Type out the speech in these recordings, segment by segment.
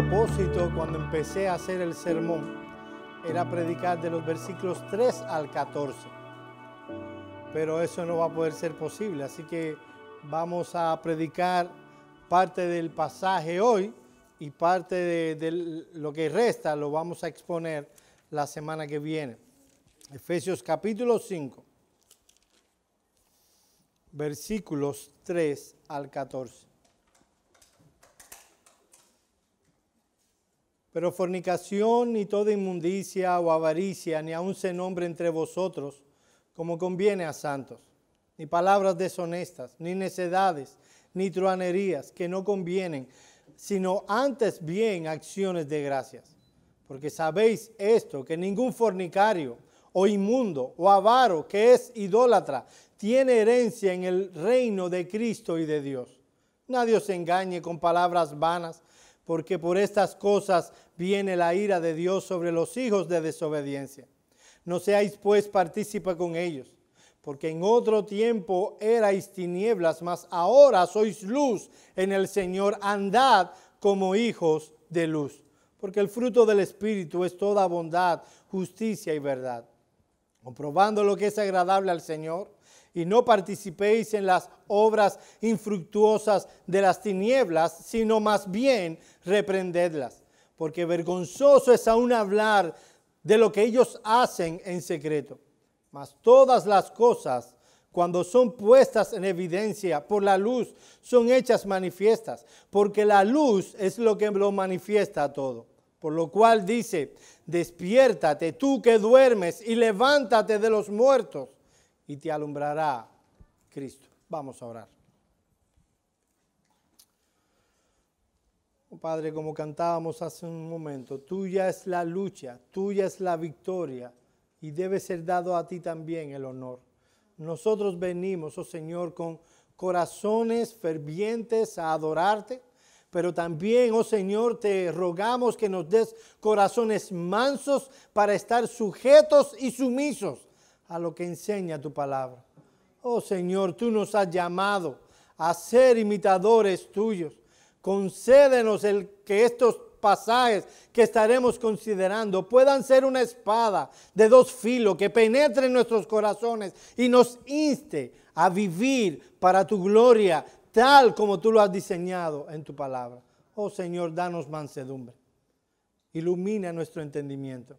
propósito cuando empecé a hacer el sermón era predicar de los versículos 3 al 14. Pero eso no va a poder ser posible, así que vamos a predicar parte del pasaje hoy y parte de lo que resta lo vamos a exponer la semana que viene. Efesios capítulo 5, versículos 3 al 14. Pero fornicación, ni toda inmundicia o avaricia, ni aun se nombre entre vosotros, como conviene a santos, ni palabras deshonestas, ni necedades, ni truhanerías, que no convienen, sino antes bien acciones de gracias. Porque sabéis esto, que ningún fornicario, o inmundo, o avaro, que es idólatra, tiene herencia en el reino de Cristo y de Dios. Nadie os engañe con palabras vanas, porque por estas cosas viene la ira de Dios sobre los hijos de desobediencia. No seáis pues partícipa con ellos, porque en otro tiempo erais tinieblas, mas ahora sois luz en el Señor. Andad como hijos de luz, porque el fruto del Espíritu es toda bondad, justicia y verdad, comprobando lo que es agradable al Señor. Y no participéis en las obras infructuosas de las tinieblas, sino más bien reprendedlas. Porque vergonzoso es aún hablar de lo que ellos hacen en secreto. Mas todas las cosas, cuando son puestas en evidencia por la luz, son hechas manifiestas. Porque la luz es lo que lo manifiesta todo. Por lo cual dice, despiértate tú que duermes y levántate de los muertos, y te alumbrará Cristo. Vamos a orar. Oh, Padre, como cantábamos hace un momento, tuya es la lucha, tuya es la victoria y debe ser dado a ti también el honor. Nosotros venimos, oh Señor, con corazones fervientes a adorarte, pero también, oh Señor, te rogamos que nos des corazones mansos para estar sujetos y sumisos a lo que enseña tu palabra. Oh Señor, tú nos has llamado a ser imitadores tuyos. Concédenos que estos pasajes que estaremos considerando puedan ser una espada de dos filos que penetre en nuestros corazones y nos inste a vivir para tu gloria, tal como tú lo has diseñado en tu palabra. Oh Señor, danos mansedumbre. Ilumina nuestro entendimiento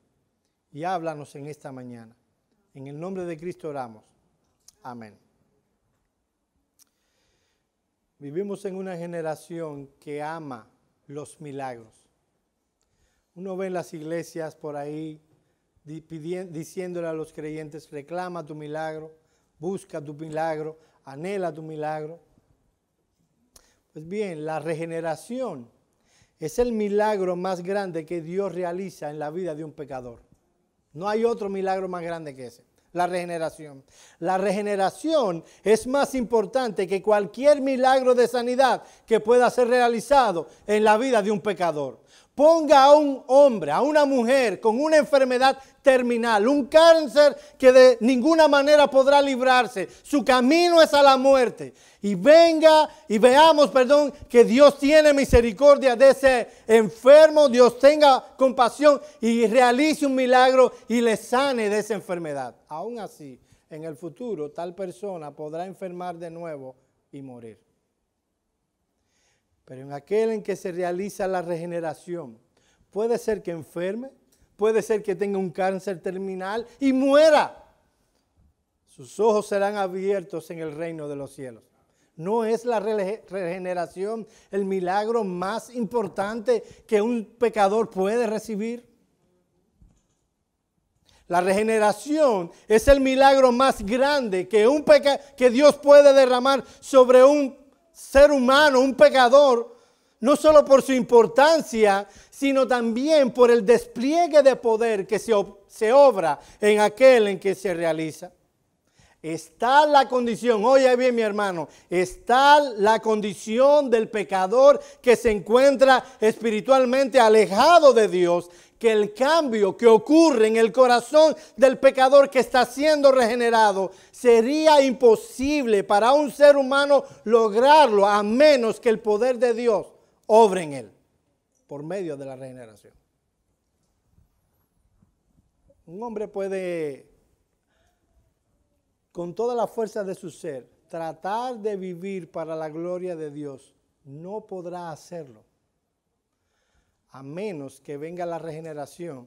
y háblanos en esta mañana. En el nombre de Cristo oramos. Amén. Vivimos en una generación que ama los milagros. Uno ve en las iglesias por ahí diciéndole a los creyentes, reclama tu milagro, busca tu milagro, anhela tu milagro. Pues bien, la regeneración es el milagro más grande que Dios realiza en la vida de un pecador. No hay otro milagro más grande que ese, la regeneración. La regeneración es más importante que cualquier milagro de sanidad que pueda ser realizado en la vida de un pecador. Ponga a un hombre, a una mujer con una enfermedad terminal, un cáncer que de ninguna manera podrá librarse. Su camino es a la muerte. Y venga y veamos, que Dios tiene misericordia de ese enfermo. Dios tenga compasión y realice un milagro y le sane de esa enfermedad. Aún así, en el futuro, tal persona podrá enfermar de nuevo y morir. Pero en aquel en que se realiza la regeneración, puede ser que enferme, puede ser que tenga un cáncer terminal y muera. Sus ojos serán abiertos en el reino de los cielos. ¿No es la regeneración el milagro más importante que un pecador puede recibir? La regeneración es el milagro más grande que Dios puede derramar sobre un ser humano, un pecador, no solo por su importancia, sino también por el despliegue de poder que se obra en aquel en que se realiza. Está la condición, oye bien mi hermano, está la condición del pecador que se encuentra espiritualmente alejado de Dios, que el cambio que ocurre en el corazón del pecador que está siendo regenerado sería imposible para un ser humano lograrlo a menos que el poder de Dios obre en él. por medio de la regeneración. Un hombre puede, con toda la fuerza de su ser, tratar de vivir para la gloria de Dios. No podrá hacerlo, a menos que venga la regeneración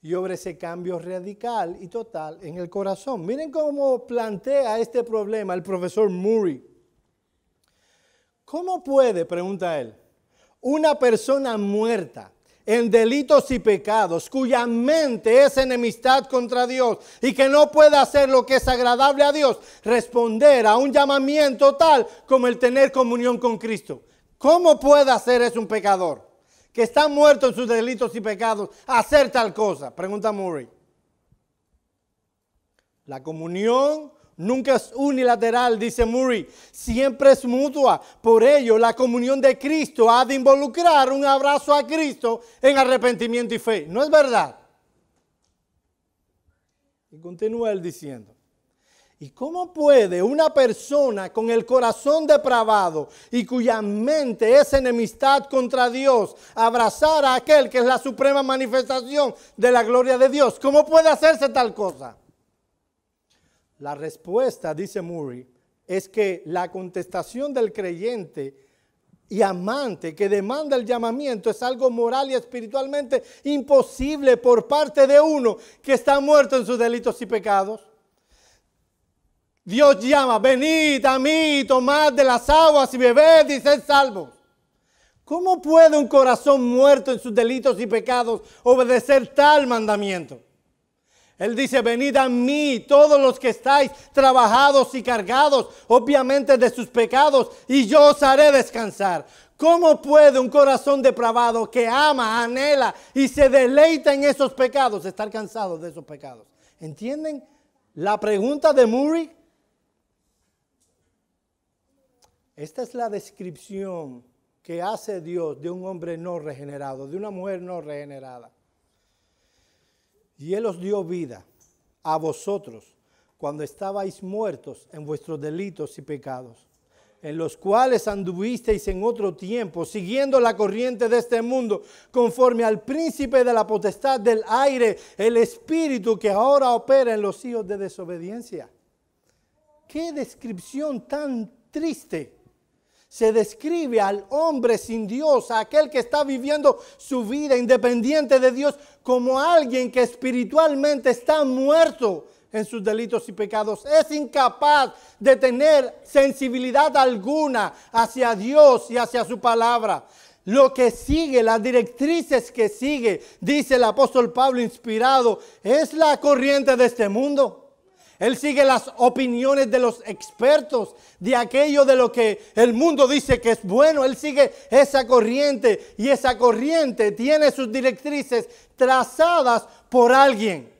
y obre ese cambio radical y total en el corazón. Miren cómo plantea este problema el profesor Murray. ¿Cómo puede, pregunta él, una persona muerta en delitos y pecados, cuya mente es enemistad contra Dios y que no puede hacer lo que es agradable a Dios, responder a un llamamiento tal como el tener comunión con Cristo? ¿Cómo puede hacer eso un pecador que está muerto en sus delitos y pecados, hacer tal cosa? Pregunta Murray. La comunión nunca es unilateral, dice Murray, siempre es mutua. Por ello, la comunión de Cristo ha de involucrar un abrazo a Cristo en arrepentimiento y fe. ¿No es verdad? Y continúa él diciendo, ¿y cómo puede una persona con el corazón depravado y cuya mente es enemistad contra Dios abrazar a aquel que es la suprema manifestación de la gloria de Dios? ¿Cómo puede hacerse tal cosa? La respuesta, dice Murray, es que la contestación del creyente y amante que demanda el llamamiento es algo moral y espiritualmente imposible por parte de uno que está muerto en sus delitos y pecados. Dios llama, venid a mí, tomad de las aguas y bebed y sed salvos. ¿Cómo puede un corazón muerto en sus delitos y pecados obedecer tal mandamiento? Él dice, venid a mí todos los que estáis trabajados y cargados, obviamente de sus pecados, y yo os haré descansar. ¿Cómo puede un corazón depravado que ama, anhela y se deleita en esos pecados estar cansado de esos pecados? ¿Entienden la pregunta de Murray? Esta es la descripción que hace Dios de un hombre no regenerado, de una mujer no regenerada. Y Él os dio vida a vosotros cuando estabais muertos en vuestros delitos y pecados, en los cuales anduvisteis en otro tiempo, siguiendo la corriente de este mundo, conforme al príncipe de la potestad del aire, el espíritu que ahora opera en los hijos de desobediencia. ¡Qué descripción tan triste! Se describe al hombre sin Dios, a aquel que está viviendo su vida independiente de Dios, como alguien que espiritualmente está muerto en sus delitos y pecados. Es incapaz de tener sensibilidad alguna hacia Dios y hacia su palabra. Lo que sigue, las directrices que sigue, dice el apóstol Pablo inspirado, es la corriente de este mundo. Él sigue las opiniones de los expertos, de aquello de lo que el mundo dice que es bueno. Él sigue esa corriente y esa corriente tiene sus directrices trazadas por alguien.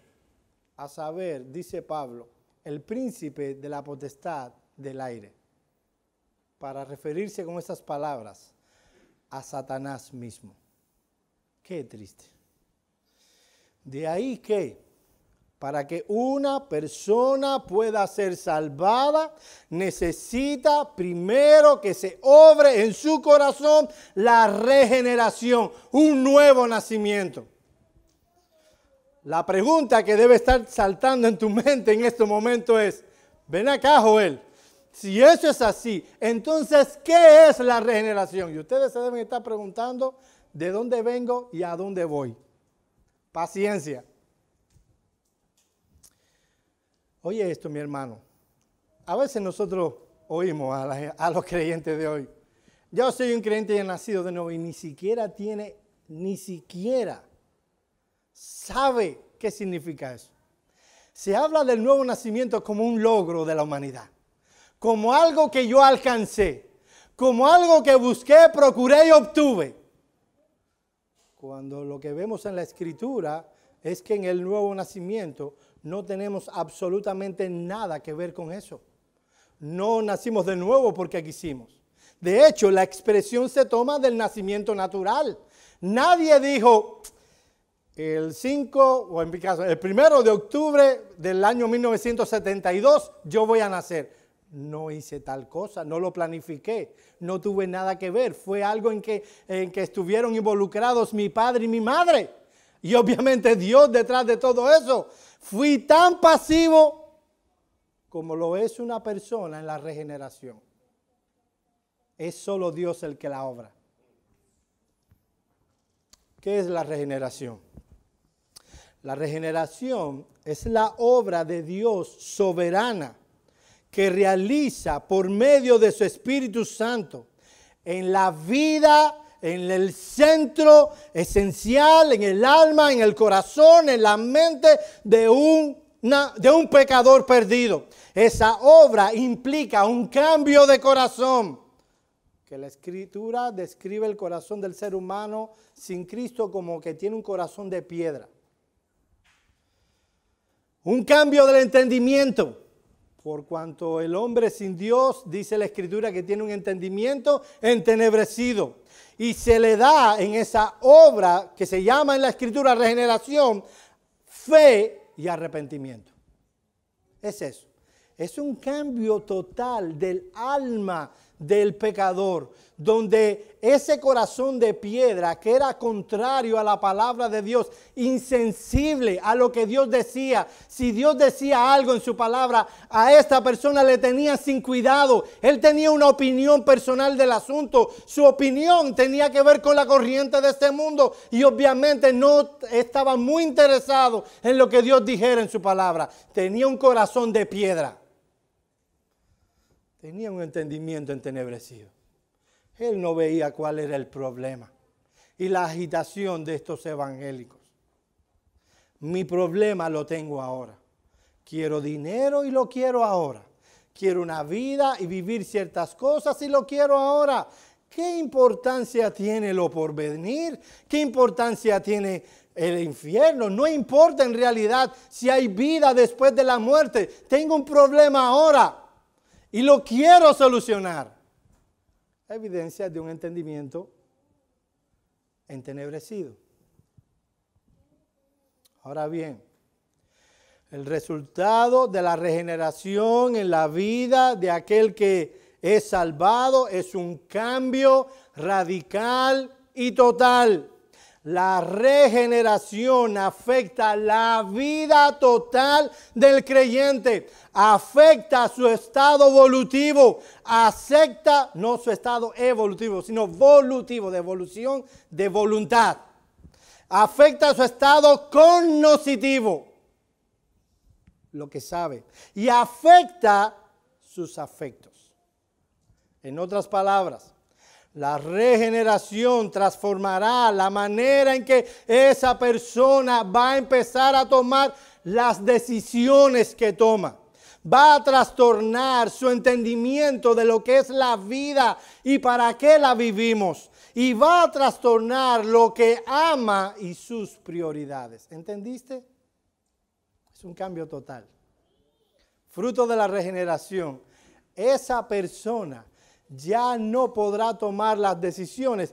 A saber, dice Pablo, el príncipe de la potestad del aire. Para referirse con esas palabras a Satanás mismo. Qué triste. De ahí que para que una persona pueda ser salvada, necesita primero que se obre en su corazón la regeneración, un nuevo nacimiento. La pregunta que debe estar saltando en tu mente en este momento es, ven acá, Joel, si eso es así, entonces, ¿qué es la regeneración? Y ustedes se deben estar preguntando de dónde vengo y a dónde voy. Paciencia. Oye esto, mi hermano. A veces nosotros oímos a los creyentes de hoy. Yo soy un creyente ya nacido de nuevo y ni siquiera sabe qué significa eso. Se habla del nuevo nacimiento como un logro de la humanidad, como algo que yo alcancé, como algo que busqué, procuré y obtuve. Cuando lo que vemos en la Escritura es que en el nuevo nacimiento no tenemos absolutamente nada que ver con eso. No nacimos de nuevo porque quisimos. De hecho, la expresión se toma del nacimiento natural. Nadie dijo el 5, o en mi caso, el 1 de octubre del año 1972, yo voy a nacer. no hice tal cosa, no lo planifiqué, no tuve nada que ver. Fue algo en que estuvieron involucrados mi padre y mi madre. Y obviamente Dios detrás de todo eso. Fui tan pasivo como lo es una persona en la regeneración. Es solo Dios el que la obra. ¿Qué es la regeneración? La regeneración es la obra de Dios soberana que realiza por medio de su Espíritu Santo en la vida, en el centro esencial, en el alma, en el corazón, en la mente de un pecador perdido. Esa obra implica un cambio de corazón, que la Escritura describe el corazón del ser humano sin Cristo como que tiene un corazón de piedra. Un cambio del entendimiento. Por cuanto el hombre sin Dios, dice la Escritura, que tiene un entendimiento entenebrecido. Y se le da en esa obra que se llama en la Escritura regeneración, fe y arrepentimiento. Es eso. Es un cambio total del alma del pecador, donde ese corazón de piedra que era contrario a la palabra de Dios, insensible a lo que Dios decía, si Dios decía algo en su palabra, a esta persona le tenía sin cuidado. Él tenía una opinión personal del asunto, su opinión tenía que ver con la corriente de este mundo y obviamente no estaba muy interesado en lo que Dios dijera en su palabra. Tenía un corazón de piedra. Tenía un entendimiento entenebrecido. Él no veía cuál era el problema y la agitación de estos evangélicos. Mi problema lo tengo ahora. Quiero dinero y lo quiero ahora. Quiero una vida y vivir ciertas cosas y lo quiero ahora. ¿Qué importancia tiene lo porvenir? ¿Qué importancia tiene el infierno? No importa en realidad si hay vida después de la muerte. Tengo un problema ahora. Y lo quiero solucionar. Evidencia de un entendimiento entenebrecido. Ahora bien, el resultado de la regeneración en la vida de aquel que es salvado es un cambio radical y total. La regeneración afecta la vida total del creyente, afecta su estado volutivo, afecta no su estado evolutivo, sino volutivo, de evolución, de voluntad. Afecta su estado cognoscitivo, lo que sabe, y afecta sus afectos. En otras palabras, la regeneración transformará la manera en que esa persona va a empezar a tomar las decisiones que toma. Va a trastornar su entendimiento de lo que es la vida y para qué la vivimos. Y va a trastornar lo que ama y sus prioridades. ¿Entendiste? Es un cambio total. Fruto de la regeneración. Esa persona ya no podrá tomar las decisiones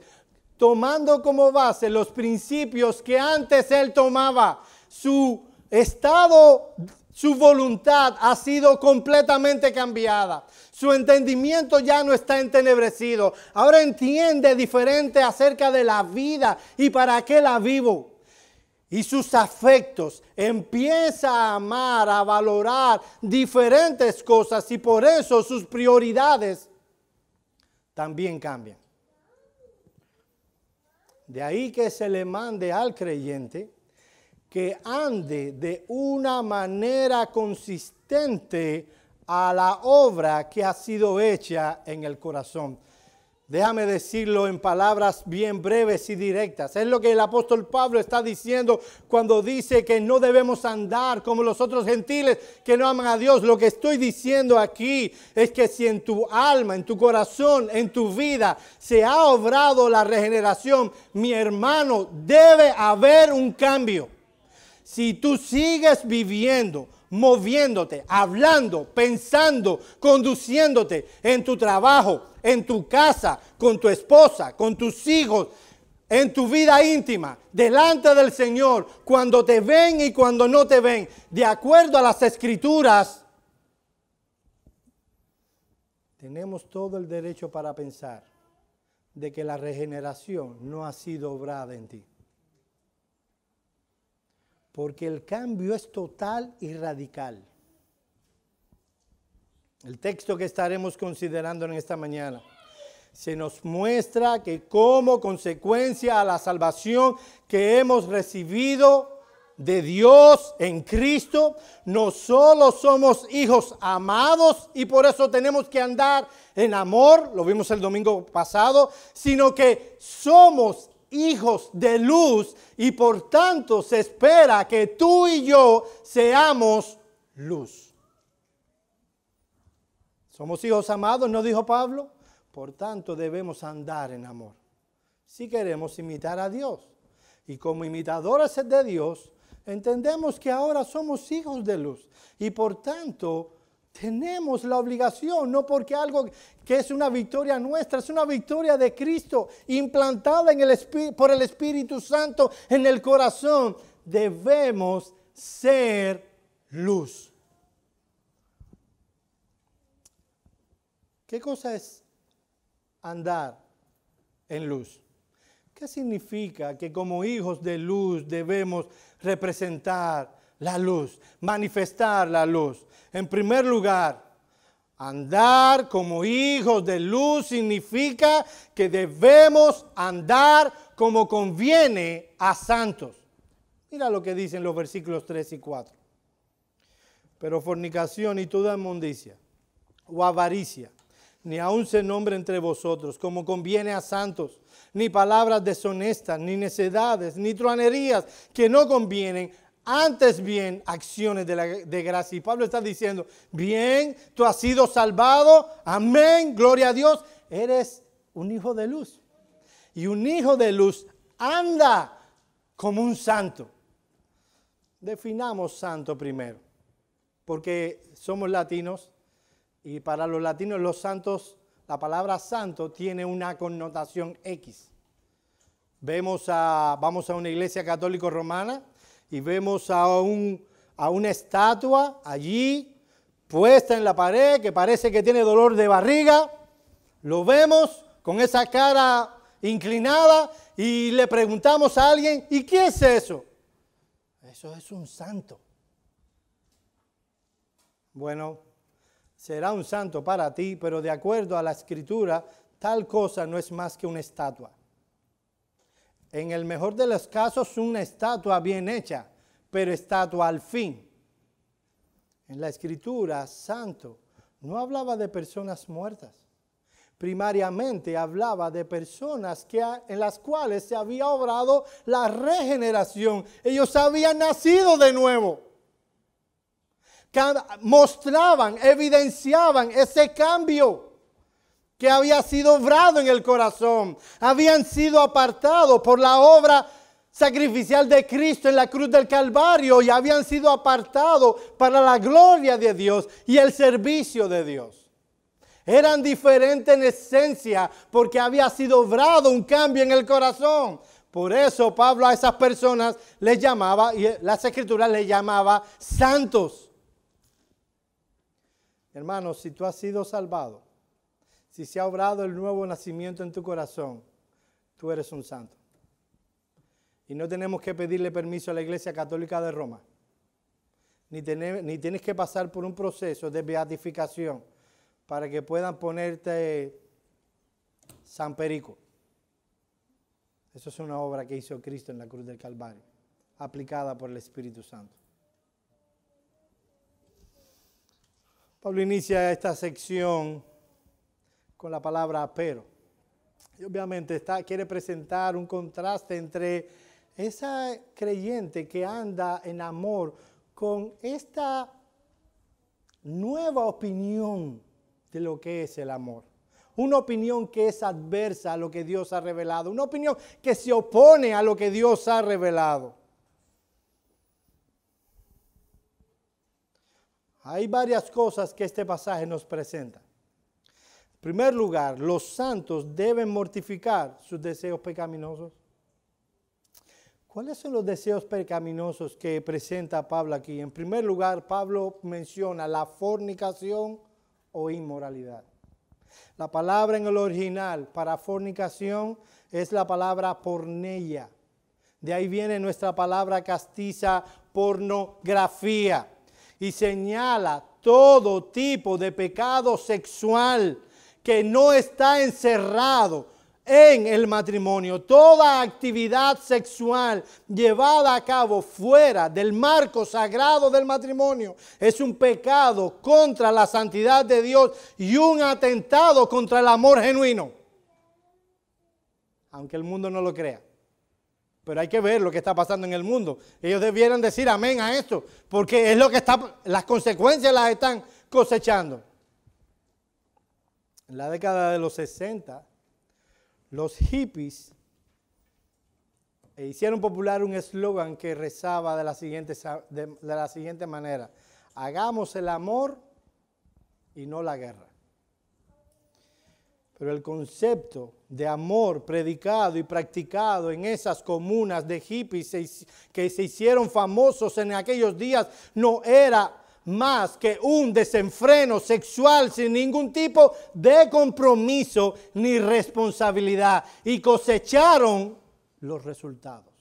tomando como base los principios que antes él tomaba. Su estado, su voluntad ha sido completamente cambiada. Su entendimiento ya no está entenebrecido. Ahora entiende diferente acerca de la vida y para qué la vivo. Y sus afectos, empieza a amar, a valorar diferentes cosas y por eso sus prioridades también cambian. De ahí que se le mande al creyente que ande de una manera consistente a la obra que ha sido hecha en el corazón. Déjame decirlo en palabras bien breves y directas. Es lo que el apóstol Pablo está diciendo cuando dice que no debemos andar como los otros gentiles que no aman a Dios. Lo que estoy diciendo aquí es que si en tu alma, en tu corazón, en tu vida se ha obrado la regeneración, mi hermano, debe haber un cambio. Si tú sigues viviendo, moviéndote, hablando, pensando, conduciéndote en tu trabajo, en tu casa, con tu esposa, con tus hijos, en tu vida íntima, delante del Señor, cuando te ven y cuando no te ven, de acuerdo a las Escrituras, tenemos todo el derecho para pensar de que la regeneración no ha sido obrada en ti. Porque el cambio es total y radical. El texto que estaremos considerando en esta mañana se nos muestra que como consecuencia a la salvación que hemos recibido de Dios en Cristo, no solo somos hijos amados y por eso tenemos que andar en amor, lo vimos el domingo pasado, sino que somos hijos de luz y por tanto se espera que tú y yo seamos luz. Somos hijos amados, ¿no dijo Pablo? Por tanto debemos andar en amor. Si queremos imitar a Dios y como imitadores de Dios, entendemos que ahora somos hijos de luz y por tanto tenemos la obligación, no porque algo que es una victoria nuestra, es una victoria de Cristo implantada en por el Espíritu Santo en el corazón. Debemos ser luz. ¿Qué cosa es andar en luz? ¿Qué significa que como hijos de luz debemos representar la luz, manifestar la luz? En primer lugar, andar como hijos de luz significa que debemos andar como conviene a santos. Mira lo que dicen los versículos 3 y 4. Pero fornicación y toda inmundicia o avaricia, ni aun se nombre entre vosotros como conviene a santos, ni palabras deshonestas, ni necedades, ni truanerías que no convienen, antes bien acciones de gracia. Y Pablo está diciendo, bien, tú has sido salvado, amén, gloria a Dios, eres un hijo de luz. Y un hijo de luz anda como un santo. Definamos santo primero, porque somos latinos. Y para los latinos, los santos, la palabra santo tiene una connotación X. Vamos a una iglesia católica romana y vemos a una estatua allí puesta en la pared que parece que tiene dolor de barriga. Lo vemos con esa cara inclinada y le preguntamos a alguien, ¿y qué es eso? Eso es un santo. Bueno, será un santo para ti, pero de acuerdo a la Escritura, tal cosa no es más que una estatua. En el mejor de los casos, una estatua bien hecha, pero estatua al fin. En la Escritura, santo no hablaba de personas muertas. Primariamente hablaba de personas en las cuales se había obrado la regeneración. Ellos habían nacido de nuevo. Mostraban, evidenciaban ese cambio que había sido obrado en el corazón. Habían sido apartados por la obra sacrificial de Cristo en la cruz del Calvario y habían sido apartados para la gloria de Dios y el servicio de Dios. Eran diferentes en esencia porque había sido obrado un cambio en el corazón. Por eso Pablo a esas personas les llamaba, y las Escrituras les llamaba santos. Hermanos, si tú has sido salvado, si se ha obrado el nuevo nacimiento en tu corazón, tú eres un santo. Y no tenemos que pedirle permiso a la Iglesia Católica de Roma, ni tienes que pasar por un proceso de beatificación para que puedan ponerte San Perico. Eso es una obra que hizo Cristo en la cruz del Calvario, aplicada por el Espíritu Santo. Pablo inicia esta sección con la palabra pero. Y obviamente quiere presentar un contraste entre esa creyente que anda en amor con esta nueva opinión de lo que es el amor. Una opinión que es adversa a lo que Dios ha revelado. Una opinión que se opone a lo que Dios ha revelado. Hay varias cosas que este pasaje nos presenta. En primer lugar, los santos deben mortificar sus deseos pecaminosos. ¿Cuáles son los deseos pecaminosos que presenta Pablo aquí? En primer lugar, Pablo menciona la fornicación o inmoralidad. La palabra en el original para fornicación es la palabra porneia. De ahí viene nuestra palabra castiza, pornografía. Y señala todo tipo de pecado sexual que no está encerrado en el matrimonio. Toda actividad sexual llevada a cabo fuera del marco sagrado del matrimonio es un pecado contra la santidad de Dios y un atentado contra el amor genuino. Aunque el mundo no lo crea. Pero hay que ver lo que está pasando en el mundo. Ellos debieran decir amén a esto, porque es lo que está, las consecuencias las están cosechando. En la década de los 60, los hippies hicieron popular un eslogan que rezaba de la siguiente manera: hagamos el amor y no la guerra. Pero el concepto de amor predicado y practicado en esas comunas de hippies que se hicieron famosos en aquellos días no era más que un desenfreno sexual sin ningún tipo de compromiso ni responsabilidad, y cosecharon los resultados.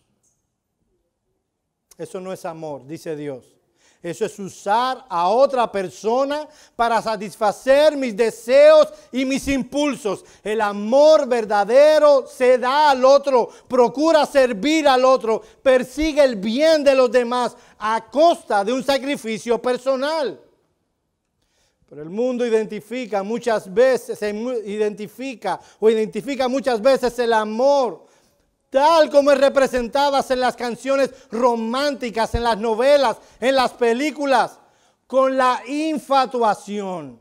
Eso no es amor, dice Dios. Eso es usar a otra persona para satisfacer mis deseos y mis impulsos. El amor verdadero se da al otro, procura servir al otro, persigue el bien de los demás a costa de un sacrificio personal. Pero el mundo identifica muchas veces el amor tal como es representadas en las canciones románticas, en las novelas, en las películas, con la infatuación.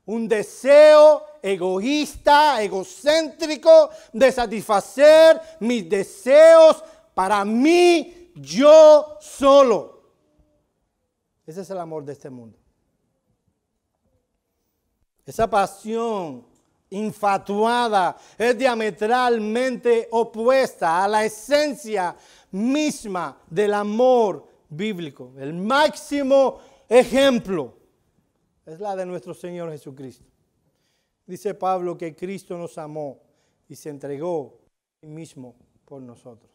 Un deseo egoísta, egocéntrico de satisfacer mis deseos para mí, yo solo. Ese es el amor de este mundo. Esa pasión infatuada es diametralmente opuesta a la esencia misma del amor bíblico. El máximo ejemplo es la de nuestro Señor Jesucristo. Dice Pablo que Cristo nos amó y se entregó a sí mismo por nosotros.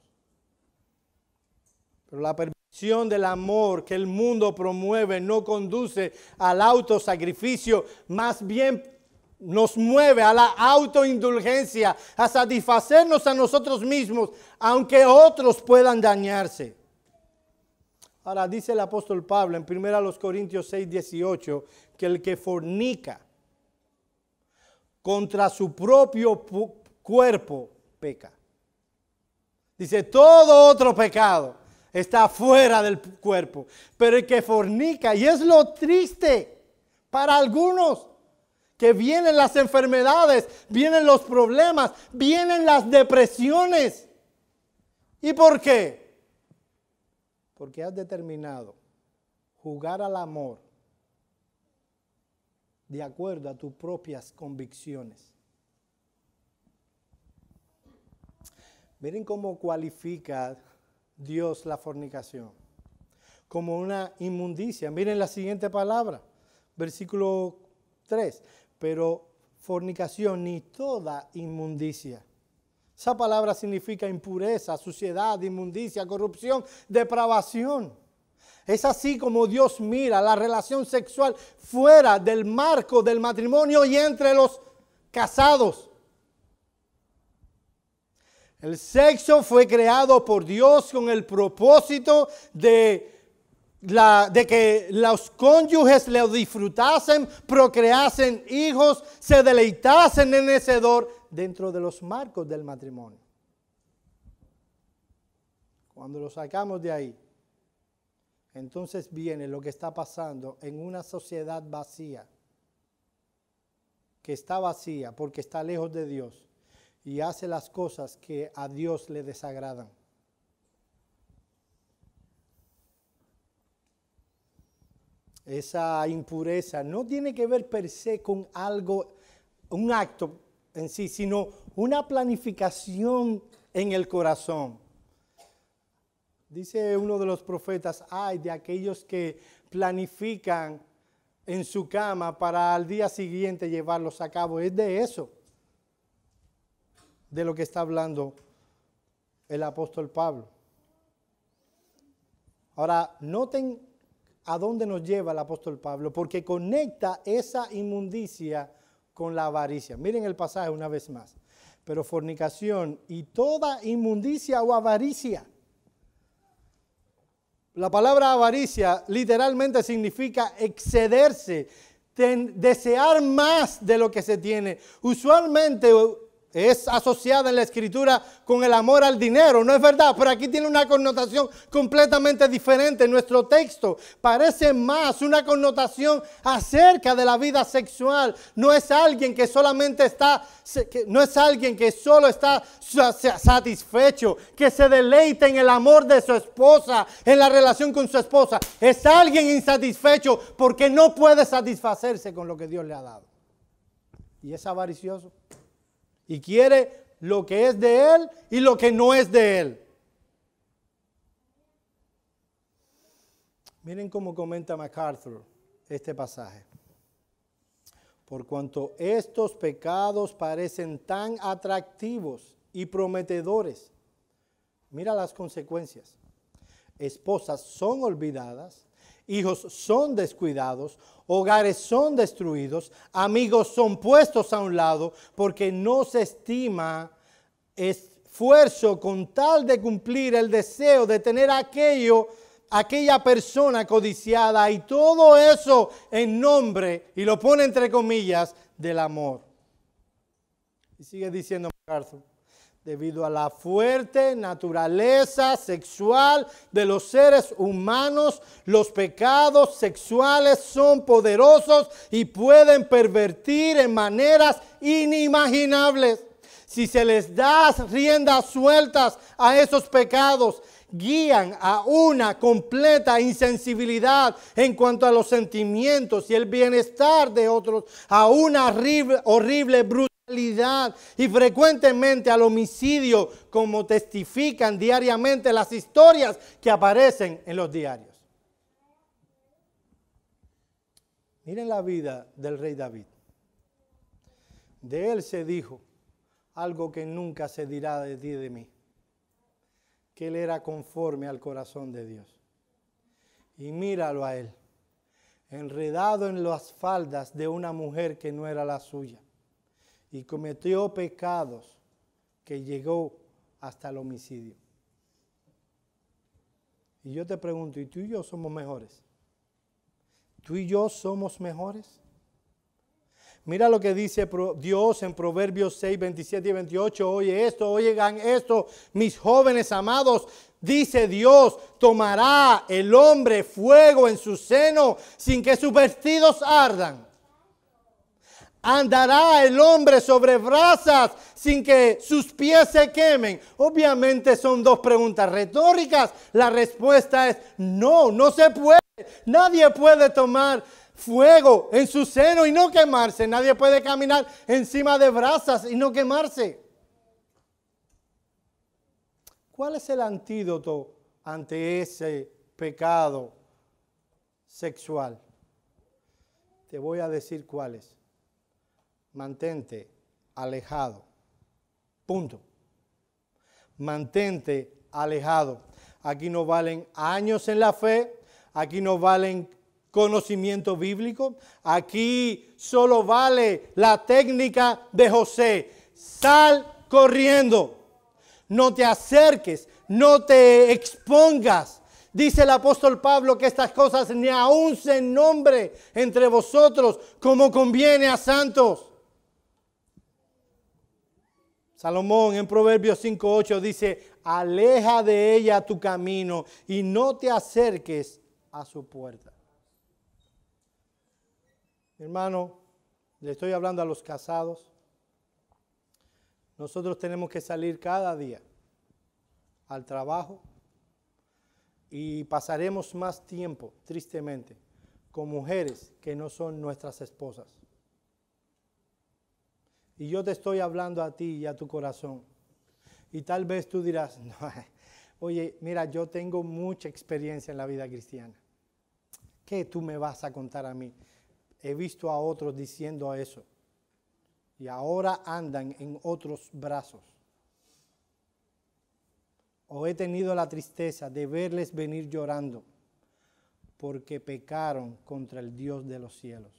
Pero la perversión del amor que el mundo promueve no conduce al autosacrificio, más bien nos mueve a la autoindulgencia, a satisfacernos a nosotros mismos, aunque otros puedan dañarse. Ahora dice el apóstol Pablo en 1 Corintios 6:18 que el que fornica contra su propio cuerpo peca. Dice, todo otro pecado está fuera del cuerpo, pero el que fornica, y es lo triste para algunos, que vienen las enfermedades, vienen los problemas, vienen las depresiones. ¿Y por qué? Porque has determinado jugar al amor de acuerdo a tus propias convicciones. Miren cómo cualifica Dios la fornicación. Como una inmundicia. Miren la siguiente palabra, versículo 3. Pero fornicación ni toda inmundicia. Esa palabra significa impureza, suciedad, inmundicia, corrupción, depravación. Es así como Dios mira la relación sexual fuera del marco del matrimonio y entre los casados. El sexo fue creado por Dios con el propósito de que los cónyuges lo disfrutasen, procreasen hijos, se deleitasen en ese don dentro de los marcos del matrimonio. Cuando lo sacamos de ahí, entonces viene lo que está pasando en una sociedad vacía, que está vacía porque está lejos de Dios y hace las cosas que a Dios le desagradan. Esa impureza no tiene que ver per se con algo, un acto en sí, sino una planificación en el corazón. Dice uno de los profetas, ay de aquellos que planifican en su cama para al día siguiente llevarlos a cabo. Es de eso de lo que está hablando el apóstol Pablo. Ahora, noten a dónde nos lleva el apóstol Pablo, porque conecta esa inmundicia con la avaricia. Miren el pasaje una vez más. Pero fornicación y toda inmundicia o avaricia. La palabra avaricia literalmente significa excederse, desear más de lo que se tiene. Usualmente es asociada en la Escritura con el amor al dinero, ¿no es verdad? Pero aquí tiene una connotación completamente diferente. En nuestro texto parece más una connotación acerca de la vida sexual. No es alguien que solamente no es alguien que solo está satisfecho, que se deleita en el amor de su esposa, en la relación con su esposa. Es alguien insatisfecho porque no puede satisfacerse con lo que Dios le ha dado. Y es avaricioso. Y quiere lo que es de él y lo que no es de él. Miren cómo comenta MacArthur este pasaje. Por cuanto estos pecados parecen tan atractivos y prometedores, mira las consecuencias. Esposas son olvidadas, hijos son descuidados, hogares son destruidos, amigos son puestos a un lado, porque no se estima esfuerzo con tal de cumplir el deseo de tener aquella persona codiciada, y todo eso en nombre, y lo pone entre comillas, del amor. Y sigue diciendo MacArthur. Debido a la fuerte naturaleza sexual de los seres humanos, los pecados sexuales son poderosos y pueden pervertir en maneras inimaginables. Si se les da riendas sueltas a esos pecados, guían a una completa insensibilidad en cuanto a los sentimientos y el bienestar de otros, a una horrible brutalidad y frecuentemente al homicidio, como testifican diariamente las historias que aparecen en los diarios. Miren la vida del rey David. De él se dijo algo que nunca se dirá de ti y de mí, que él era conforme al corazón de Dios. Y míralo a él, enredado en las faldas de una mujer que no era la suya, y cometió pecados que llegó hasta el homicidio. Y yo te pregunto, ¿y tú y yo somos mejores? ¿Tú y yo somos mejores? Mira lo que dice Dios en Proverbios 6, 27 y 28. Oigan esto, mis jóvenes amados. Dice Dios, tomará el hombre fuego en su seno sin que sus vestidos ardan. ¿Andará el hombre sobre brasas sin que sus pies se quemen? Obviamente son dos preguntas retóricas. La respuesta es no, no se puede. Nadie puede tomar fuego en su seno y no quemarse. Nadie puede caminar encima de brasas y no quemarse. ¿Cuál es el antídoto ante ese pecado sexual? Te voy a decir cuál es. Mantente alejado. Punto. Mantente alejado. Aquí no valen años en la fe. Aquí no valen conocimiento bíblico. Aquí solo vale la técnica de José. Sal corriendo. No te acerques. No te expongas. Dice el apóstol Pablo que estas cosas ni aun se nombre entre vosotros como conviene a santos. Salomón en Proverbios 5:8 dice, aleja de ella tu camino y no te acerques a su puerta. Mi hermano, le estoy hablando a los casados. Nosotros tenemos que salir cada día al trabajo y pasaremos más tiempo, tristemente, con mujeres que no son nuestras esposas. Y yo te estoy hablando a ti y a tu corazón. Y tal vez tú dirás, no, oye, mira, yo tengo mucha experiencia en la vida cristiana. ¿Qué tú me vas a contar a mí? he visto a otros diciendo eso y ahora andan en otros brazos. O he tenido la tristeza de verles venir llorando porque pecaron contra el Dios de los cielos.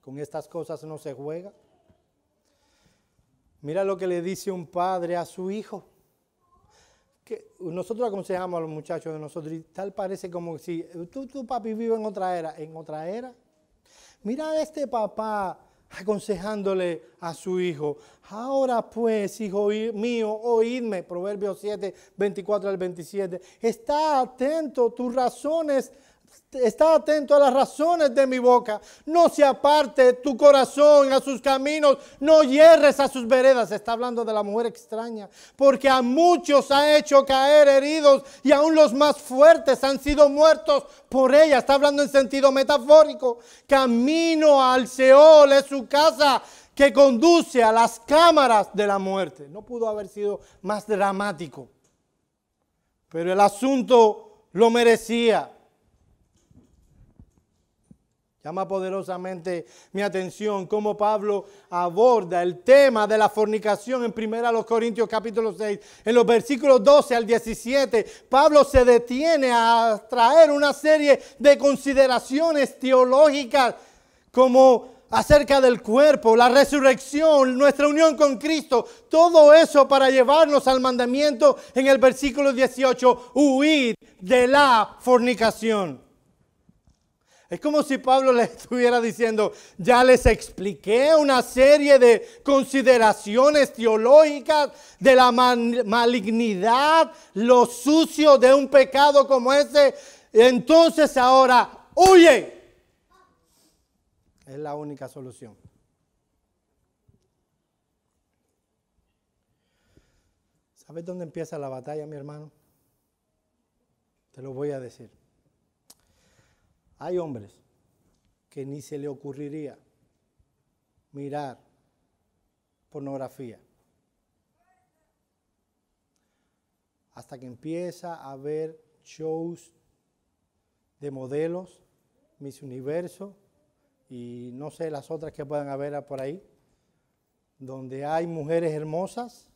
Con estas cosas no se juega. Mira lo que le dice un padre a su hijo. Que nosotros aconsejamos a los muchachos de nosotros y tal parece como si tú papi vive en otra era. ¿En otra era? Mira a este papá aconsejándole a su hijo. Ahora pues, hijo mío, oídme. Proverbios 7, 24 al 27. Está atento a las razones de mi boca. No se aparte tu corazón a sus caminos. No hierres a sus veredas. Está hablando de la mujer extraña. Porque a muchos ha hecho caer heridos y aún los más fuertes han sido muertos por ella. Está hablando en sentido metafórico. Camino al Seol es su casa que conduce a las cámaras de la muerte. No pudo haber sido más dramático. Pero el asunto lo merecía. Llama poderosamente mi atención cómo Pablo aborda el tema de la fornicación en 1 Corintios capítulo 6. En los versículos 12 al 17, Pablo se detiene a traer una serie de consideraciones teológicas como acerca del cuerpo, la resurrección, nuestra unión con Cristo. Todo eso para llevarnos al mandamiento en el versículo 18, huid de la fornicación. Es como si Pablo le estuviera diciendo, ya les expliqué una serie de consideraciones teológicas de la malignidad, lo sucio de un pecado como ese. Entonces ahora, huye. Es la única solución. ¿Sabes dónde empieza la batalla, mi hermano? Te lo voy a decir. Hay hombres que ni se le ocurriría mirar pornografía hasta que empieza a ver shows de modelos, Miss Universo y no sé las otras que puedan haber por ahí, donde hay mujeres hermosas.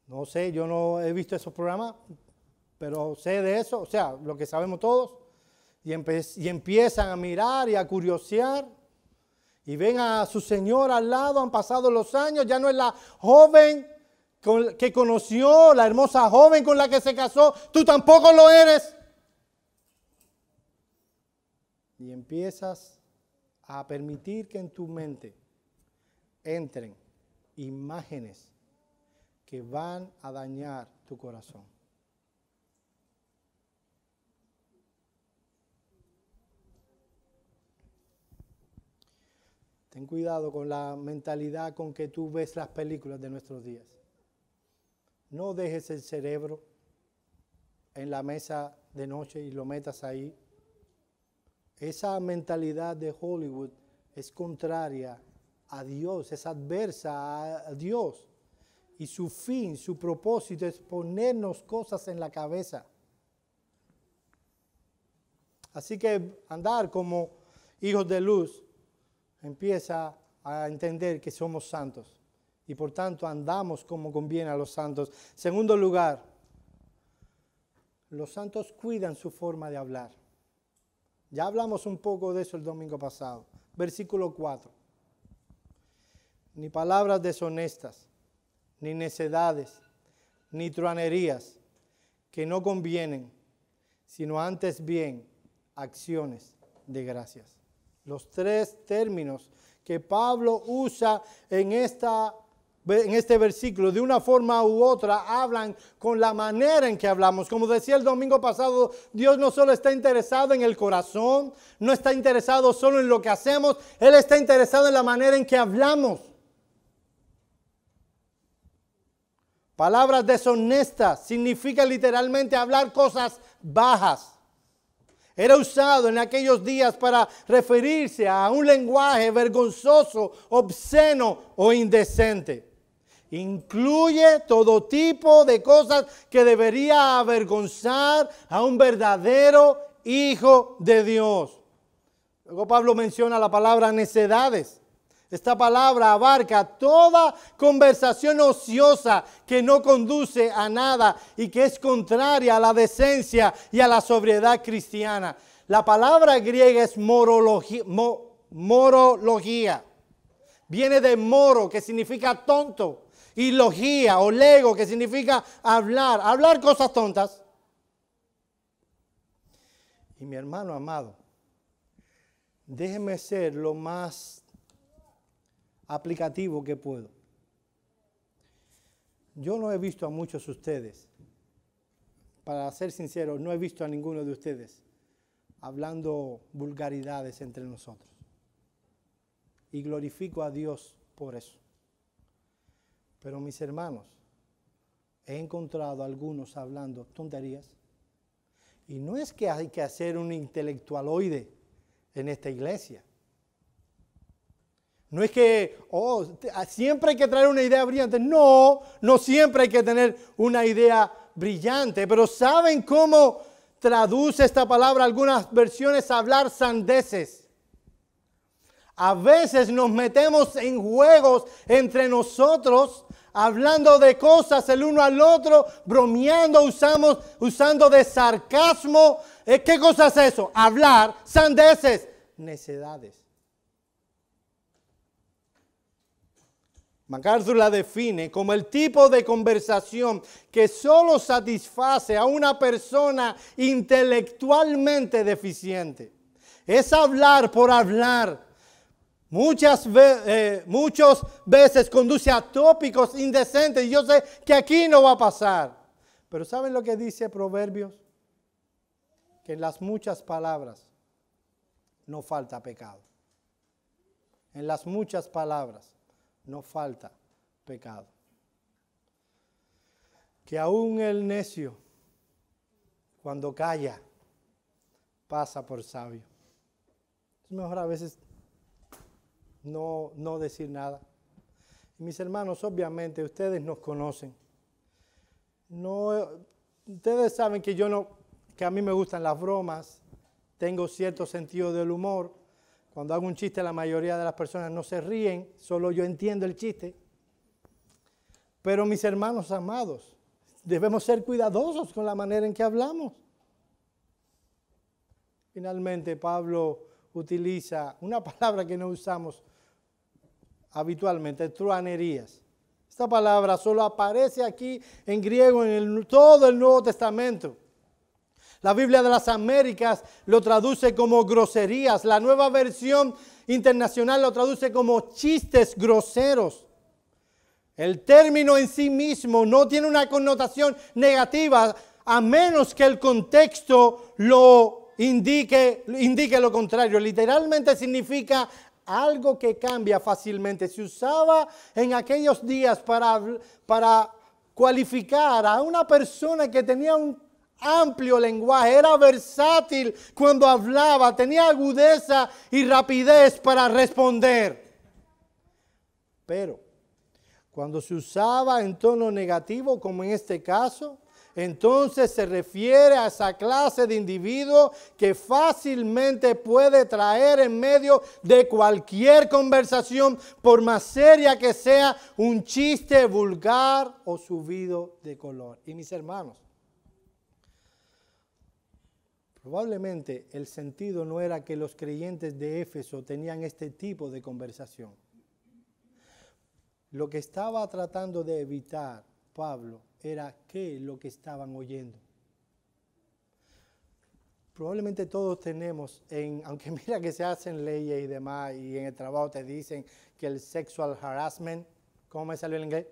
No sé, yo no he visto esos programas, pero sé de eso, o sea, lo que sabemos todos. Y empiezan a mirar y a curiosear. Y ven a su señor al lado, han pasado los años, ya no es la joven que conoció, la hermosa joven con la que se casó, tú tampoco lo eres. Y empiezas a permitir que en tu mente entren imágenes que van a dañar tu corazón. Ten cuidado con la mentalidad con que tú ves las películas de nuestros días. No dejes el cerebro en la mesa de noche y lo metas ahí. Esa mentalidad de Hollywood es contraria a Dios, es adversa a Dios. Y su fin, su propósito es ponernos cosas en la cabeza. Así que andar como hijos de luz empieza a entender que somos santos y por tanto andamos como conviene a los santos. Segundo lugar, los santos cuidan su forma de hablar. Ya hablamos un poco de eso el domingo pasado. Versículo 4. Ni palabras deshonestas, ni necedades, ni truanerías que no convienen, sino antes bien acciones de gracias. Los tres términos que Pablo usa en este versículo, de una forma u otra, hablan con la manera en que hablamos. Como decía el domingo pasado, Dios no solo está interesado en el corazón, no está interesado solo en lo que hacemos, Él está interesado en la manera en que hablamos. Palabras deshonestas significa literalmente hablar cosas bajas. Era usado en aquellos días para referirse a un lenguaje vergonzoso, obsceno o indecente. incluye todo tipo de cosas que debería avergonzar a un verdadero hijo de Dios. Luego Pablo menciona la palabra necedades. Esta palabra abarca toda conversación ociosa que no conduce a nada y que es contraria a la decencia y a la sobriedad cristiana. La palabra griega es morología. Viene de moro, que significa tonto, y logía o lego, que significa hablar cosas tontas. Y mi hermano amado, déjeme ser lo más aplicativo que puedo. Yo no he visto a muchos de ustedes, para ser sincero, no he visto a ninguno de ustedes hablando vulgaridades entre nosotros. Y glorifico a Dios por eso. Pero mis hermanos, he encontrado a algunos hablando tonterías. Y no es que hay que hacer un intelectualoide en esta iglesia. No es que siempre hay que traer una idea brillante. No siempre hay que tener una idea brillante. Pero ¿saben cómo traduce esta palabra algunas versiones? Hablar sandeces. A veces nos metemos en juegos entre nosotros, hablando de cosas el uno al otro, bromeando, usando de sarcasmo. ¿Qué cosa es eso? Hablar sandeces, necedades. MacArthur la define como el tipo de conversación que solo satisface a una persona intelectualmente deficiente. Es hablar por hablar. Muchas veces conduce a tópicos indecentes y yo sé que aquí no va a pasar. Pero ¿saben lo que dice Proverbios? Que en las muchas palabras no falta pecado. En las muchas palabras no falta pecado. Que aún el necio, cuando calla, pasa por sabio. Es mejor a veces no decir nada. Y mis hermanos, obviamente, ustedes nos conocen. Ustedes saben que que a mí me gustan las bromas, tengo cierto sentido del humor. Cuando hago un chiste, la mayoría de las personas no se ríen, solo yo entiendo el chiste. Pero mis hermanos amados, debemos ser cuidadosos con la manera en que hablamos. Finalmente, Pablo utiliza una palabra que no usamos habitualmente, truanerías. Esta palabra solo aparece aquí en griego en todo el Nuevo Testamento. La Biblia de las Américas lo traduce como groserías. La Nueva Versión Internacional lo traduce como chistes groseros. El término en sí mismo no tiene una connotación negativa, a menos que el contexto lo indique lo contrario. Literalmente significa algo que cambia fácilmente. Se usaba en aquellos días para cualificar a una persona que tenía un amplio lenguaje, era versátil cuando hablaba, tenía agudeza y rapidez para responder. Pero cuando se usaba en tono negativo, como en este caso, entonces se refiere a esa clase de individuo que fácilmente puede traer en medio de cualquier conversación, por más seria que sea, un chiste vulgar o subido de color. Y mis hermanos, probablemente el sentido no era que los creyentes de Éfeso tenían este tipo de conversación. Lo que estaba tratando de evitar Pablo era qué lo que estaban oyendo. Probablemente todos tenemos, aunque mira que se hacen leyes y demás, y en el trabajo te dicen que el sexual harassment, ¿cómo me salió en inglés?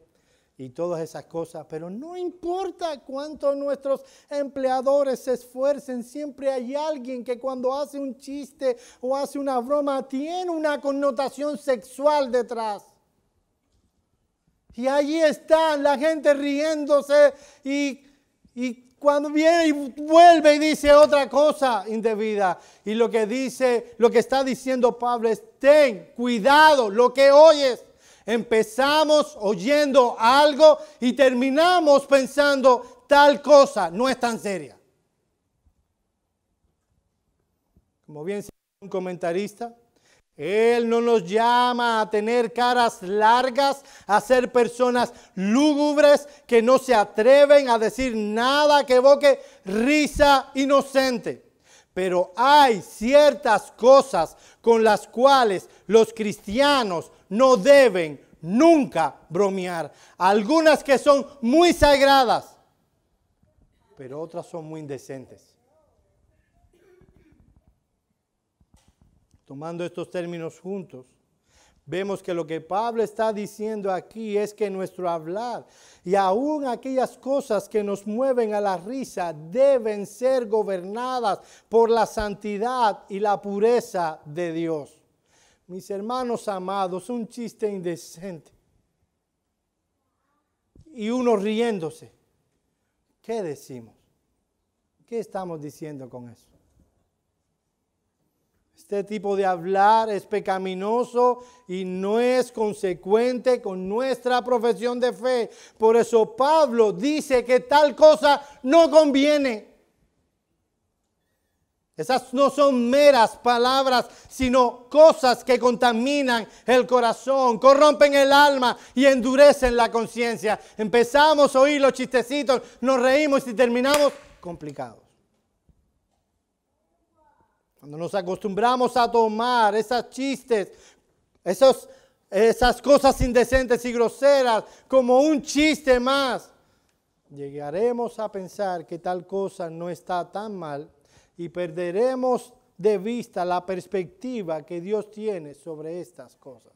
Y todas esas cosas, pero no importa cuánto nuestros empleadores se esfuercen, siempre hay alguien que cuando hace un chiste o hace una broma tiene una connotación sexual detrás. Y allí está la gente riéndose y cuando viene y vuelve y dice otra cosa indebida. Y lo que está diciendo Pablo es: ten cuidado lo que oyes. Empezamos oyendo algo y terminamos pensando tal cosa no es tan seria. Como bien dice un comentarista, Él no nos llama a tener caras largas, a ser personas lúgubres que no se atreven a decir nada que evoque risa inocente. Pero hay ciertas cosas con las cuales los cristianos no deben nunca bromear. Algunas que son muy sagradas, pero otras son muy indecentes. Tomando estos términos juntos, vemos que lo que Pablo está diciendo aquí es que nuestro hablar y aún aquellas cosas que nos mueven a la risa deben ser gobernadas por la santidad y la pureza de Dios. Mis hermanos amados, un chiste indecente y uno riéndose. ¿Qué decimos? ¿Qué estamos diciendo con eso? Este tipo de hablar es pecaminoso y no es consecuente con nuestra profesión de fe. Por eso Pablo dice que tal cosa no conviene. Esas no son meras palabras, sino cosas que contaminan el corazón, corrompen el alma y endurecen la conciencia. Empezamos a oír los chistecitos, nos reímos y terminamos complicados. Cuando nos acostumbramos a tomar esos chistes, esas cosas indecentes y groseras como un chiste más, llegaremos a pensar que tal cosa no está tan mal y perderemos de vista la perspectiva que Dios tiene sobre estas cosas.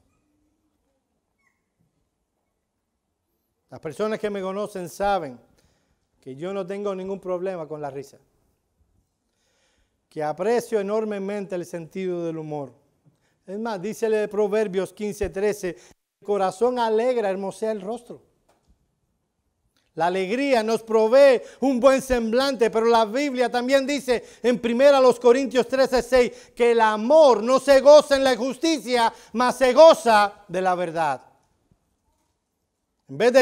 Las personas que me conocen saben que yo no tengo ningún problema con la risa, que aprecio enormemente el sentido del humor. Es más, dice el Proverbios 15:13, el corazón alegra, hermosea el rostro. La alegría nos provee un buen semblante, pero la Biblia también dice en 1 Corintios 13:6 que el amor no se goza en la injusticia, mas se goza de la verdad. En vez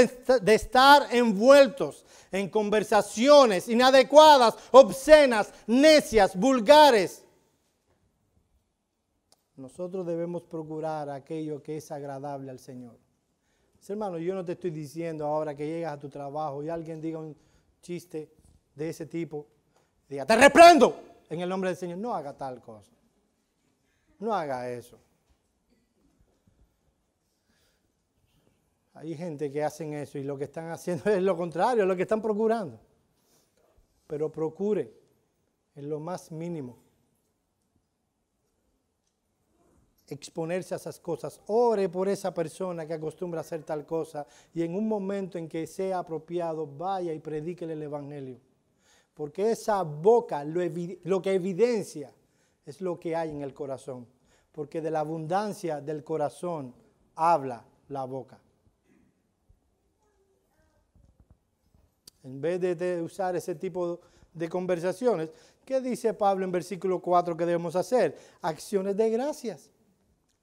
de estar envueltos en conversaciones inadecuadas, obscenas, necias, vulgares, nosotros debemos procurar aquello que es agradable al Señor. Hermano, yo no te estoy diciendo ahora que llegas a tu trabajo y alguien diga un chiste de ese tipo, diga, te reprendo en el nombre del Señor. No haga tal cosa. No haga eso. Hay gente que hacen eso y lo que están haciendo es lo contrario, lo que están procurando. Pero procure en lo más mínimo exponerse a esas cosas. Ore por esa persona que acostumbra a hacer tal cosa y en un momento en que sea apropiado, vaya y predíquele el evangelio. Porque esa boca lo que evidencia es lo que hay en el corazón. Porque de la abundancia del corazón habla la boca. En vez de usar ese tipo de conversaciones, ¿qué dice Pablo en versículo 4 que debemos hacer? Acciones de gracias.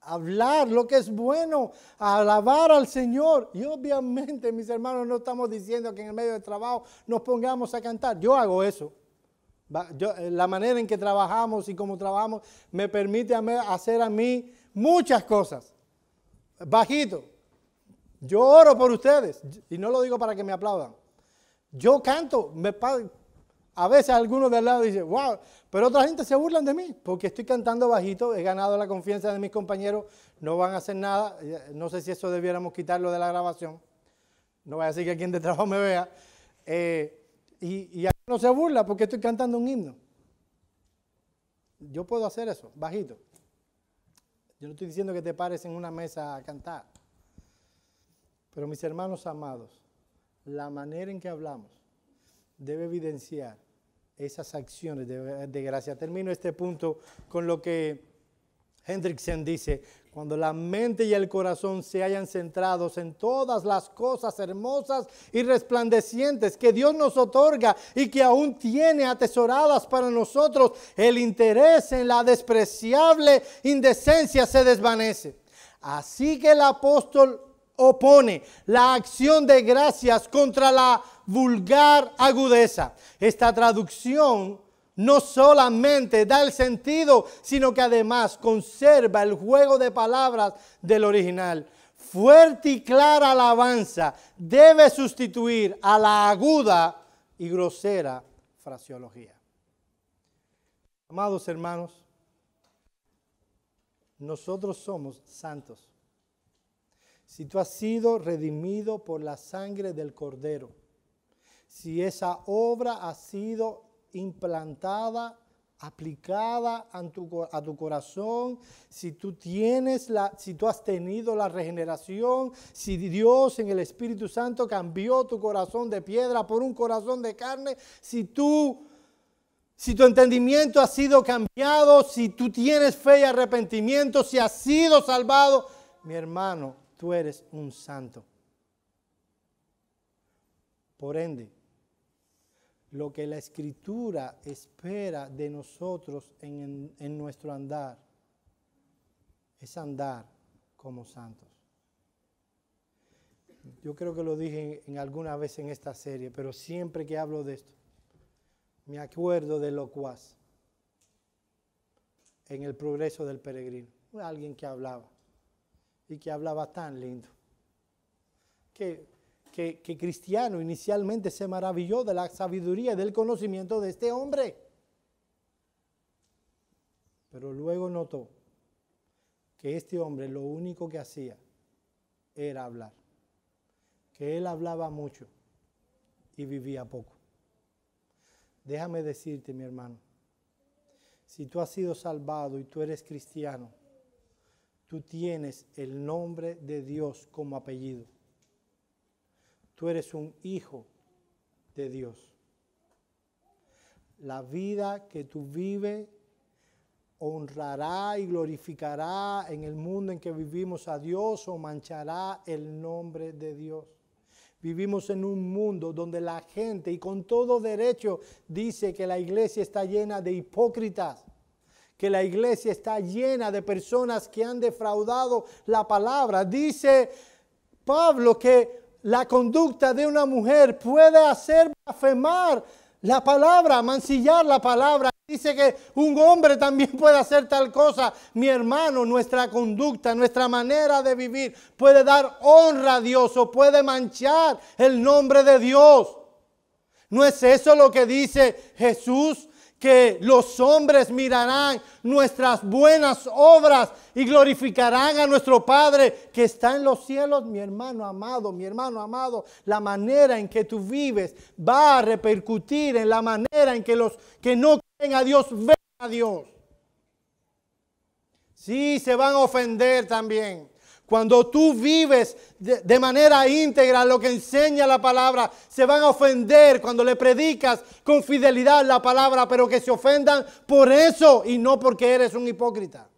Hablar lo que es bueno, alabar al Señor. Y obviamente, mis hermanos, no estamos diciendo que en el medio del trabajo nos pongamos a cantar. Yo hago eso. La manera en que trabajamos y cómo trabajamos me permite hacer a mí muchas cosas. Bajito. Yo oro por ustedes. Y no lo digo para que me aplaudan. Yo canto. A veces algunos de al lado dicen, wow, pero otra gente se burlan de mí porque estoy cantando bajito, he ganado la confianza de mis compañeros, no van a hacer nada. No sé si eso debiéramos quitarlo de la grabación. No voy a decir que quien de trabajo me vea. Y no se burla porque estoy cantando un himno. Yo puedo hacer eso, bajito. Yo no estoy diciendo que te pares en una mesa a cantar. Pero mis hermanos amados, la manera en que hablamos debe evidenciar esas acciones de gracia. Termino este punto con lo que Hendrickson dice: cuando la mente y el corazón se hayan centrados en todas las cosas hermosas y resplandecientes que Dios nos otorga y que aún tiene atesoradas para nosotros, el interés en la despreciable indecencia se desvanece. Así que el apóstol opone la acción de gracias contra la vulgar agudeza. Esta traducción no solamente da el sentido, sino que además conserva el juego de palabras del original. Fuerte y clara alabanza debe sustituir a la aguda y grosera fraseología. Amados hermanos, nosotros somos santos. Si tú has sido redimido por la sangre del Cordero, si esa obra ha sido implantada, aplicada a tu corazón, si tú has tenido la regeneración, si Dios en el Espíritu Santo cambió tu corazón de piedra por un corazón de carne, si tu entendimiento ha sido cambiado, si tú tienes fe y arrepentimiento, si has sido salvado, mi hermano, tú eres un santo. Por ende, lo que la Escritura espera de nosotros en nuestro andar es andar como santos. Yo creo que lo dije en alguna vez en esta serie, pero siempre que hablo de esto, me acuerdo de Locuaz en El progreso del peregrino. Alguien que hablaba y que hablaba tan lindo. Que Cristiano inicialmente se maravilló de la sabiduría y del conocimiento de este hombre. Pero luego notó que este hombre lo único que hacía era hablar. Que él hablaba mucho y vivía poco. Déjame decirte, mi hermano, si tú has sido salvado y tú eres cristiano, tú tienes el nombre de Dios como apellido. Tú eres un hijo de Dios. La vida que tú vives honrará y glorificará en el mundo en que vivimos a Dios o manchará el nombre de Dios. Vivimos en un mundo donde la gente, y con todo derecho, dice que la iglesia está llena de hipócritas, que la iglesia está llena de personas que han defraudado la palabra. Dice Pablo que la conducta de una mujer puede hacer blasfemar la palabra, mancillar la palabra. Dice que un hombre también puede hacer tal cosa. Mi hermano, nuestra conducta, nuestra manera de vivir puede dar honra a Dios o puede manchar el nombre de Dios. ¿No es eso lo que dice Jesús? Que los hombres mirarán nuestras buenas obras y glorificarán a nuestro Padre que está en los cielos. Mi hermano amado, la manera en que tú vives va a repercutir en la manera en que los que no creen a Dios ven a Dios. Sí, se van a ofender también. Cuando tú vives de manera íntegra lo que enseña la palabra, se van a ofender cuando le predicas con fidelidad la palabra, pero que se ofendan por eso y no porque eres un hipócrita.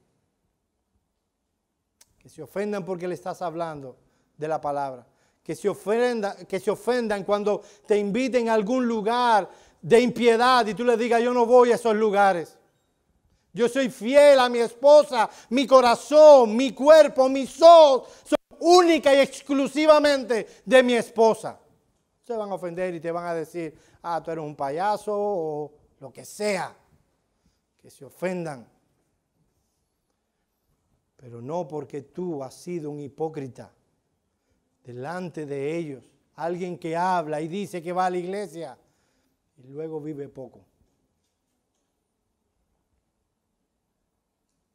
Que se ofendan porque le estás hablando de la palabra. Que se ofendan cuando te inviten a algún lugar de impiedad y tú le digas, yo no voy a esos lugares. Yo soy fiel a mi esposa, mi corazón, mi cuerpo, mi sol, son única y exclusivamente de mi esposa. Se van a ofender y te van a decir, tú eres un payaso o lo que sea. Que se ofendan. Pero no porque tú has sido un hipócrita delante de ellos. Alguien que habla y dice que va a la iglesia y luego vive poco.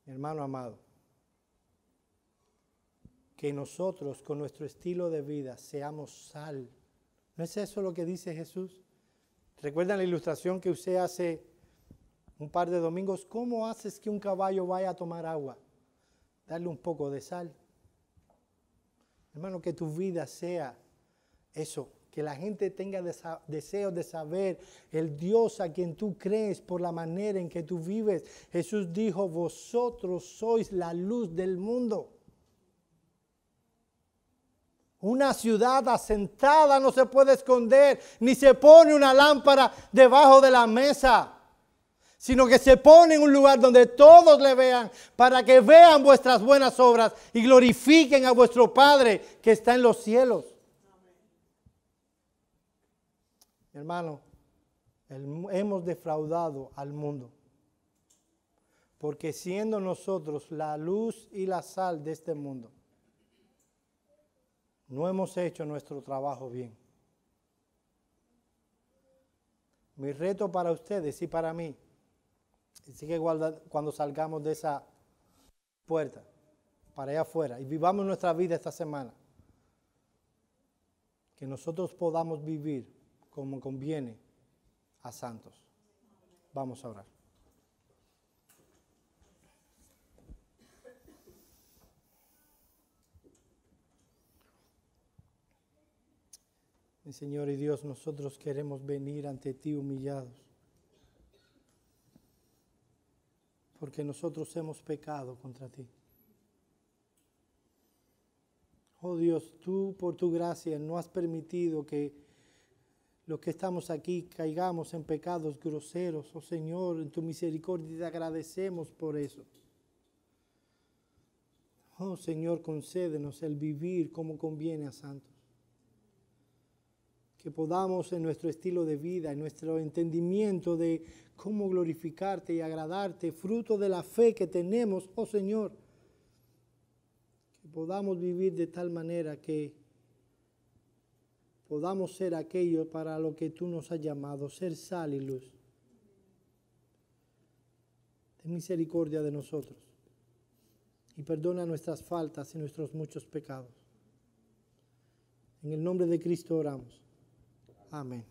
Mi hermano amado, que nosotros con nuestro estilo de vida seamos sal. ¿No es eso lo que dice Jesús? ¿Recuerdan la ilustración que usé hace un par de domingos? ¿Cómo haces que un caballo vaya a tomar agua? Darle un poco de sal. Hermano, que tu vida sea eso. Que la gente tenga deseo de saber el Dios a quien tú crees por la manera en que tú vives. Jesús dijo, vosotros sois la luz del mundo. Una ciudad asentada no se puede esconder, ni se pone una lámpara debajo de la mesa, sino que se pone en un lugar donde todos le vean, para que vean vuestras buenas obras y glorifiquen a vuestro Padre que está en los cielos. Mi hermano, hemos defraudado al mundo, porque siendo nosotros la luz y la sal de este mundo, no hemos hecho nuestro trabajo bien. Mi reto para ustedes y para mí, así que cuando salgamos de esa puerta, para allá afuera, y vivamos nuestra vida esta semana, que nosotros podamos vivir como conviene a santos. Vamos a orar. Mi Señor y Dios, nosotros queremos venir ante ti humillados, porque nosotros hemos pecado contra ti. Oh Dios, tú por tu gracia no has permitido que los que estamos aquí caigamos en pecados groseros. Oh Señor, en tu misericordia te agradecemos por eso. Oh Señor, concédenos el vivir como conviene a santos. Que podamos en nuestro estilo de vida, en nuestro entendimiento de cómo glorificarte y agradarte, fruto de la fe que tenemos, oh Señor, que podamos vivir de tal manera que podamos ser aquello para lo que tú nos has llamado, ser sal y luz. Ten misericordia de nosotros y perdona nuestras faltas y nuestros muchos pecados. En el nombre de Cristo oramos. Amén.